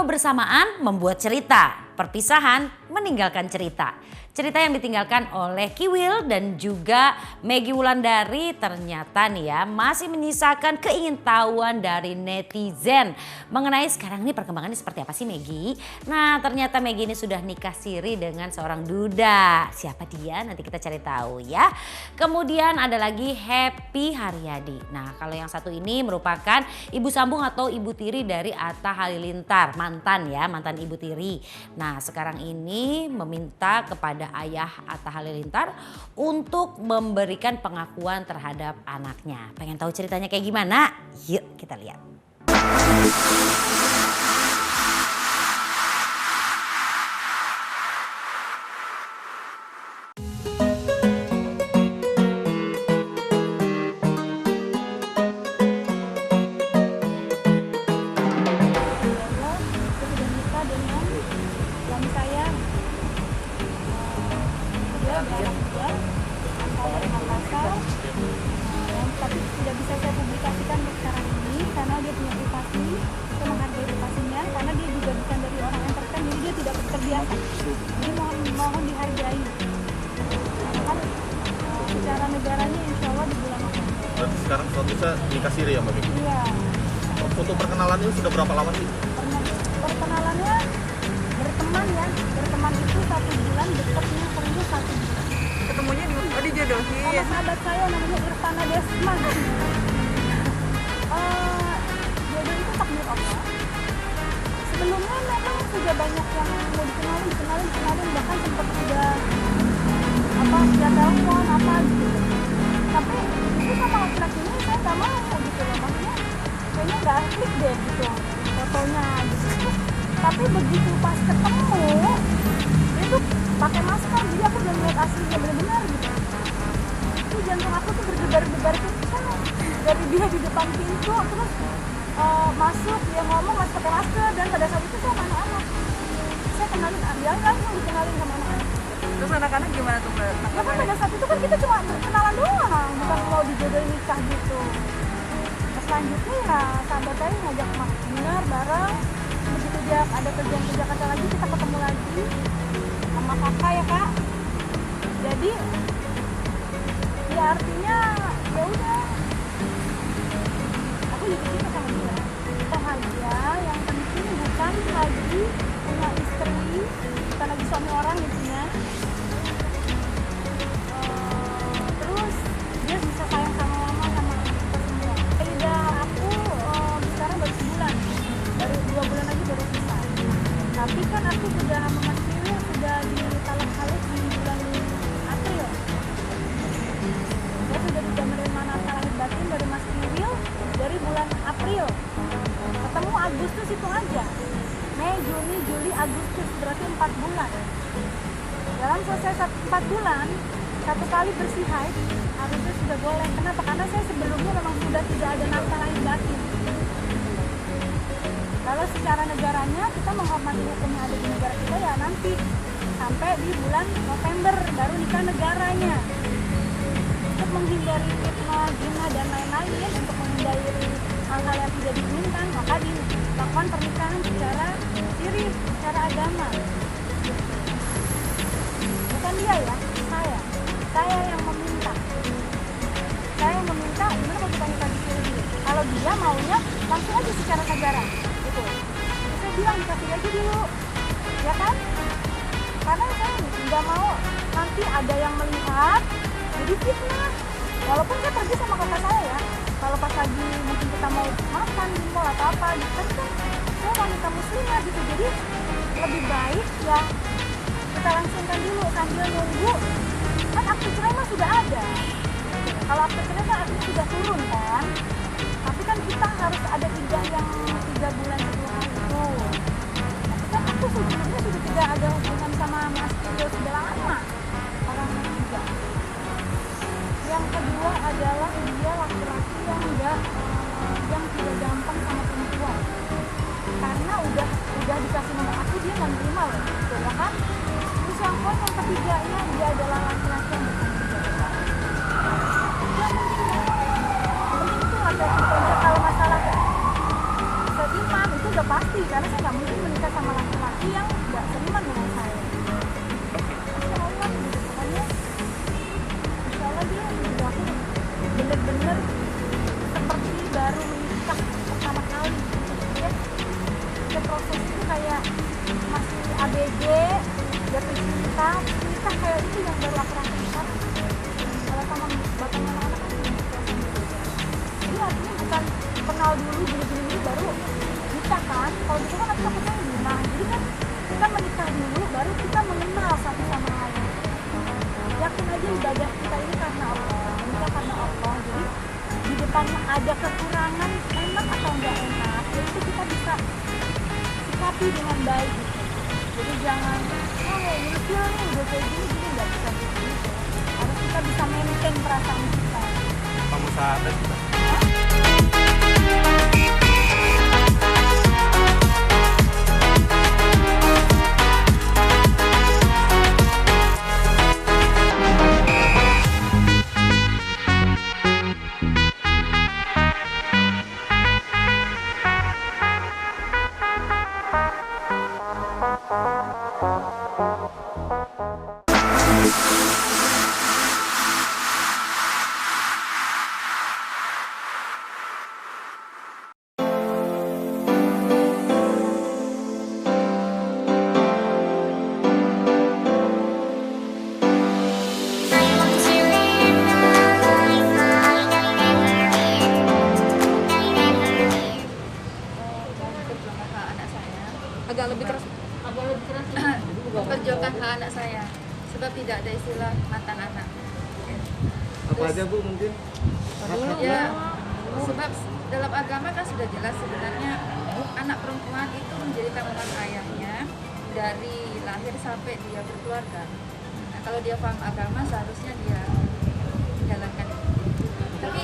Kebersamaan membuat cerita, perpisahan meninggalkan cerita. Cerita yang ditinggalkan oleh Kiwil dan juga Maggie Wulandari ternyata nih ya masih menyisakan keingintahuan dari netizen. Mengenai sekarang ini perkembangannya seperti apa sih Maggie? Nah ternyata Maggie ini sudah nikah siri dengan seorang duda. Siapa dia? Nanti kita cari tahu ya. Kemudian ada lagi Happy Haryadi. Nah kalau yang satu ini merupakan ibu sambung atau ibu tiri dari Atta Halilintar. Mantan ibu tiri. Nah sekarang ini meminta kepada ayah Atta Halilintar untuk memberikan pengakuan terhadap anaknya. Pengen tahu ceritanya kayak gimana? Yuk kita lihat. Tapi tidak bisa saya publikasikan untuk sekarang ini karena dia punya privasi, saya menghargai privasinya karena dia juga bukan dari orang entertain, jadi dia tidak terbiasa. Jadi mohon dihargai. Kan secara negaranya insya Allah di bulan November. Berarti sekarang statusnya nikah siri ya Mbak Miki? Iya. Foto perkenalannya sudah berapa lama sih? Perkenalannya berteman itu 1 bulan, dekatnya serius 1 bulan. Ketemunya dijodohin Sama sahabat saya namanya Irfana Desman. Jodoh itu takdir Allah. Sebelumnya memang sudah banyak yang mau dikenalin, bahkan sempat sudah telepon gitu. Tapi itu sama laki-laki ini saya nggak mau gitu loh, maksudnya kayaknya nggak klik deh gitu fotonya gitu. Tapi begitu pas ketemu itu pakai masker, jadi aku udah lihat aslinya benar-benar gitu. Itu jantung aku tuh berdebar-debar kencang dari dia di depan pintu, terus masuk dia ngomong masih pakai masker, dan pada saat itu saya sama anak-anak. Saya kenalin dia langsung dikenalin sama anak-anak. Terus anak-anak gimana tuh Mbak? Ya kan pada saat itu kan kita cuma berkenalan doang, bukan mau dijodohin nikah gitu. Nah, selanjutnya ya sahabat saya ngajak dinner bareng. Begitu dia ada kerjaan lagi, kita ketemu lagi sama kakak ya kak. Jadi ya artinya ya udah, aku juga suka sama dia. Bahagia, yang penting bukan lagi punya istri, bukan lagi suami orang gitu ya. Terus dia bisa sayang sama mama sama kita semua. Lidah aku sekarang baru sebulan, baru 2 bulan lagi baru selesai. Tapi kan aku sudah memastikan sudah ditalak halus di bulan April. Dia sudah menerima nafkah lahir batin dari Mas Kiwil dari bulan April. Ketemu Agustus itu aja. Mei, Juni, Juli, Agustus, berarti 4 bulan. Dalam selesai 4 bulan, 1 kali bersih haid harusnya sudah boleh. Kenapa? Karena saya sebelumnya memang sudah tidak ada nafkah lahir batin. Kalau secara negaranya kita menghormati hukum yang ada di negara kita ya nanti sampai di bulan November baru nikah negaranya. Untuk menghindari fitnah, zina dan lain-lain, untuk menghindari hal-hal yang tidak diinginkan, maka dilakukan pernikahan secara siri, secara agama. Bukan dia ya, saya yang meminta. Gimana kalau kita nikah di siri dulu? Kalau dia maunya langsung aja secara negara gitu. Terus saya bilang dikasih aja dulu, ya kan? Karena saya nggak mau nanti ada yang melihat jadi fitnah. Walaupun saya pergi sama kakak saya ya, kalau pas lagi mungkin kita mau makan di mall atau apa gitu, kan saya wanita muslimah gitu, jadi lebih baik ya kita langsungkan dulu sambil nunggu. Kan akte cerai mah sudah ada. Kalau akte cerai kan artinya sudah turun kan, tapi kan kita harus ada iddah yang 3 bulan sebelum itu. Tapi kan aku sebelumnya sudah tidak ada hubungan sama Mas Tio sudah lama, orangnya juga. Yang kedua adalah dia laki-laki yang tidak gampang sama perempuan, karena udah dikasih nomor aku dia nggak nerima loh, gitu ya kan. Terus yang ketiganya dia adalah laki-laki yang bertanggung jawab. Yang penting itu laki-laki kalau masalah seiman itu udah pasti, karena saya nggak mungkin menikah ibadah kita ini karena Allah, menikah karena Allah. Jadi di depannya ada kekurangan, enak atau enggak enak, itu kita bisa sikapi dengan baik gitu. Jadi jangan, oh ilfil nih udah kayak gini, nggak bisa gitu. Harus kita bisa maintain perasaan kita. Kamu sadar kita. Agak lebih keras memperjuangkan hak anak saya, sebab tidak ada istilah mantan anak. Apa aja Bu mungkin? Ya, sebab dalam agama kan sudah jelas sebenarnya anak perempuan itu menjadi tanggungan ayahnya dari lahir sampai dia berkeluarga. Nah, kalau dia paham agama seharusnya dia menjalankan itu. Tapi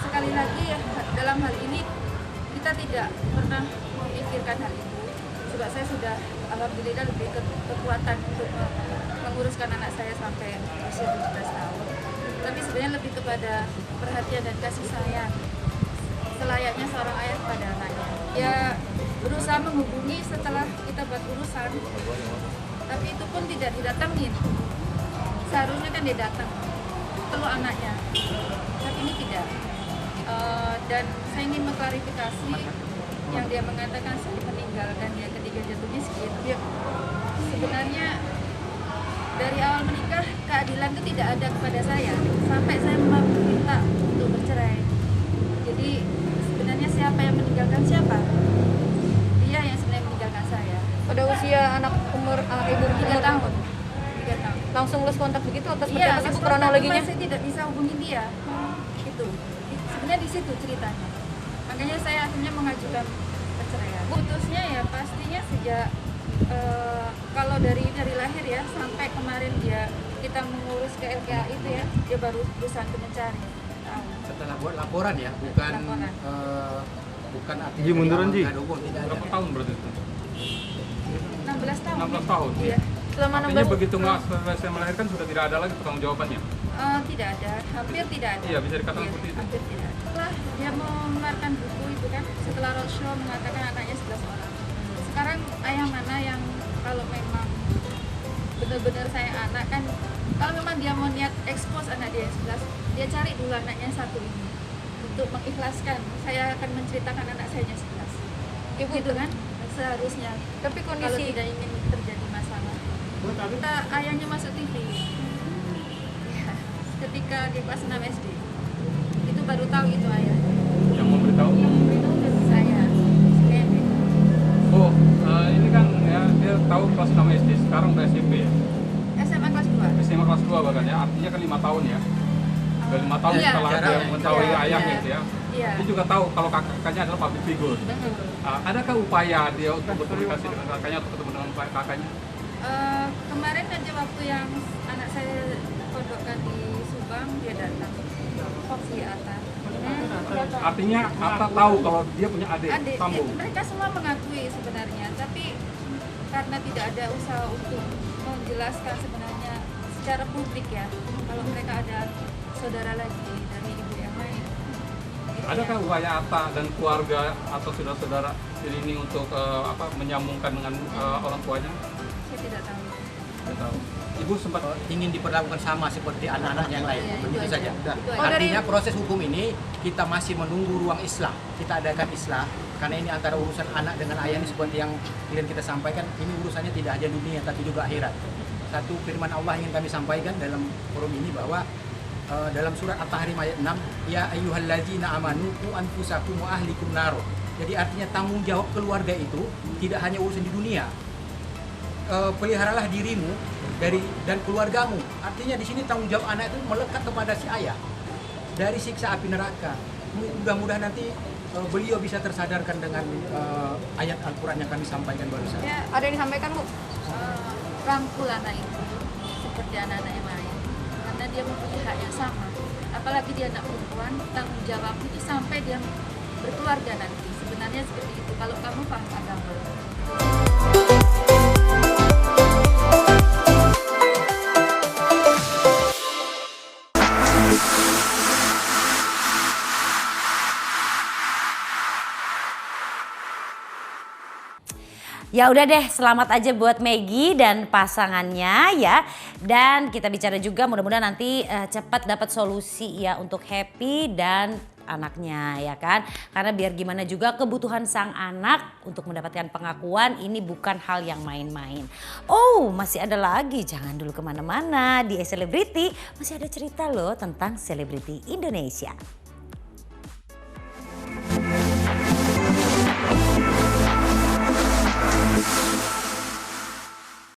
sekali lagi ya, dalam hal ini kita tidak pernah memikirkan hal itu. Sebab saya sudah alhamdulillah lebih kekuatan untuk menguruskan anak saya sampai usia 17 tahun. Tapi sebenarnya lebih kepada perhatian dan kasih sayang selayaknya seorang ayah kepada anaknya. Ya berusaha menghubungi setelah kita buat urusan, tapi itu pun tidak didatengin. Seharusnya kan dia datang peluk anaknya, tapi ini tidak. Dan saya ingin mengklarifikasi yang dia mengatakan saya meninggal dan dia ketiga jatuh miskin. Sebenarnya dari awal menikah keadilan itu tidak ada kepada saya sampai saya meminta untuk bercerai. Jadi sebenarnya siapa yang meninggalkan siapa? Dia yang sebenarnya meninggalkan saya. Pada usia anak umur ibu 3 tahun. 3 tahun. Langsung lost kontak begitu atau seperti Iya, apa sih Bu, langsung kronologinya? saya tidak bisa hubungi dia. Itu. Sebenarnya di situ ceritanya. Makanya saya akhirnya mengajukan perceraian. Putusnya ya pastinya sejak kalau dari lahir ya sampai kemarin kita mengurus ke LKA itu ya, dia baru berusaha untuk mencari. Tahu. Setelah buat laporan ya, bukan Laporan. bukan artinya Ji, munduran, Ji. nggak ada hubungan, tidak ada. Berapa tahun berarti itu? 16 tahun. 16 tahun? Iya. Selama Artinya 16 begitu nggak selesai saya melahirkan sudah tidak ada lagi pertanggungjawabannya? Tidak ada, hampir tidak ada. Iya, bisa dikatakan Iya, seperti itu. hampir tidak ada. Setelah dia mengeluarkan buku itu kan, setelah roadshow mengatakan anaknya 11 orang. Sekarang ayah mana yang kalau memang benar-benar sayang anak kan, kalau memang dia mau niat expose anak dia yang 11, dia cari dulu anaknya yang satu ini untuk mengikhlaskan. Saya akan menceritakan anak saya yang 11. Ibu Gitu kan, seharusnya. tapi Kalau kondisi tidak ingin terjadi masalah. Kita ayahnya masuk TV. Ya, ketika di kelas 6 SD. Itu baru tahu itu ayah. Yang memberitahu? Yang memberitahu dari saya. Sepele. Bu, ini kan ya dia tahu kelas 6 SD, sekarang udah SMP ya? SMA kelas 2. SMA kelas 2 bahkan ya, artinya kan 5 tahun ya? Udah 5 tahun Iya. setelah dia mengetahui Iya, ayahnya iya. gitu ya? Iya. Dia juga tahu kalau kakaknya adalah public figure. Adakah upaya dia untuk berkomunikasi dengan kakaknya atau ketemu dengan kakaknya? Kemarin aja waktu yang anak saya pondokkan di Subang, dia datang. Si Ata. Artinya Atta tahu kalau dia punya adik sambung. Mereka semua mengakui sebenarnya, tapi karena tidak ada usaha untuk menjelaskan sebenarnya secara publik ya, kalau mereka ada saudara lagi dari ibu yang lain. Gitu Adakah ya. upaya Atta dan keluarga atau saudara-saudara ini untuk menyambungkan dengan orang tuanya? Saya tidak tahu. Tidak tahu. Ibu sempat Ingin diperlakukan sama seperti anak-anak yang lain, Iya, begitu itu saja. aja. Itu aja. Artinya proses hukum ini kita masih menunggu ruang islah. Kita adakan islah karena ini antara urusan anak dengan ayah ini seperti yang kalian kita sampaikan, ini urusannya tidak hanya dunia tapi juga akhirat. Satu firman Allah ingin kami sampaikan dalam forum ini bahwa dalam surat At-Tahrim ayat 6, ya ayyuhalladzina amanu qu anfusakum wa ahlikum nar. Jadi artinya tanggung jawab keluarga itu tidak hanya urusan di dunia. Peliharalah dirimu dan keluargamu. Artinya di sini tanggung jawab anak itu melekat kepada si ayah dari siksa api neraka. Mudah-mudahan nanti beliau bisa tersadarkan dengan ayat Al-Quran yang kami sampaikan barusan. Ya, ada yang disampaikan Bu? Rangkul anak itu seperti anak-anak yang lain karena dia mempunyai hak yang sama, apalagi dia anak perempuan, tanggung jawab itu sampai dia berkeluarga nanti. Sebenarnya seperti itu kalau kamu paham agama. Ya udah deh, selamat aja buat Maggie dan pasangannya ya. Dan kita bicara juga mudah-mudahan nanti cepat dapat solusi ya untuk Happy dan anaknya ya kan. Karena biar gimana juga kebutuhan sang anak untuk mendapatkan pengakuan ini bukan hal yang main-main. Oh masih ada lagi, jangan dulu kemana-mana. Di Selebriti masih ada cerita loh tentang selebriti Indonesia.